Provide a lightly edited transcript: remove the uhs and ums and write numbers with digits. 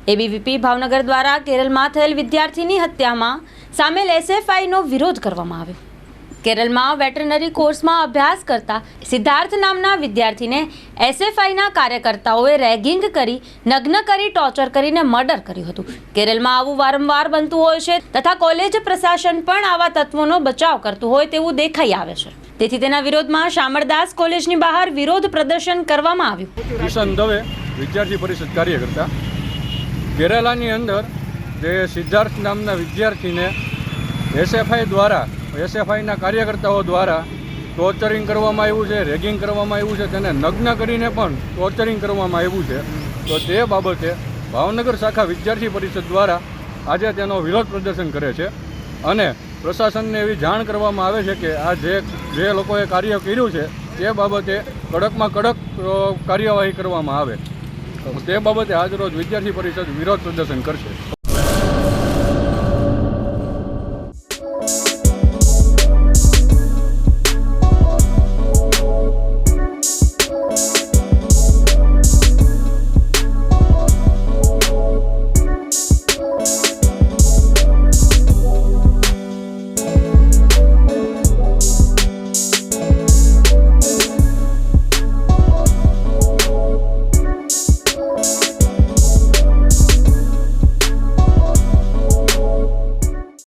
ABVP Bhavnagar દ્વારા કેરળમાં થયેલ વિદ્યાર્થીની હત્યામાં સામેલ એસએફઆઈનો વિરોધ કરવામાં આવ્યો। કેરળમાં વેટરનરી કોર્સમાં અભ્યાસ કરતા સિદ્ધાર્થ નામના વિદ્યાર્થીને એસએફઆઈના કાર્યકર્તાઓએ રેગિંગ કરી, નગ્ન કરી, ટોર્ચર કરીને મર્ડર કર્યું હતું। કેરળમાં આવું વારંવાર બનતું હોય છે તથા કોલેજ પ્રશાસન પણ આવા તત્વોનો બચાવ કરતું હોય તેવું દેખાઈ આવે છે। તેથી તેના વિરોધમાં શામળદાસ કોલેજની બહાર વિરોધ પ્રદર્શન કરવામાં આવ્યું। કિશન દવે વિદ્યાર્થી પરિષદ કાર્યકર્તા કેરાલાની અંદર જે સિદ્ધાર્થ નામના વિદ્યાર્થીને એસએફઆઈના કાર્યકર્તાઓ દ્વારા ટોર્ચરિંગ કરવામાં આવ્યું છે, રેગિંગ કરવામાં આવ્યું છે, તેને નગ્ન કરીને પણ ટોર્ચરિંગ કરવામાં આવ્યું છે। તો તે બાબતે ભાવનગર શાખા વિદ્યાર્થી પરિષદ દ્વારા આજે તેનો વિરોધ પ્રદર્શન કરે છે અને પ્રશાસનને એવી જાણ કરવામાં આવે છે કે આ જે લોકોએ કાર્ય કર્યું છે તે બાબતે કડકમાં કડક કાર્યવાહી કરવામાં આવે। તે બાબતે આજરોજ વિદ્યાર્થી પરિષદ વિરોધ પ્રદર્શન કરશે।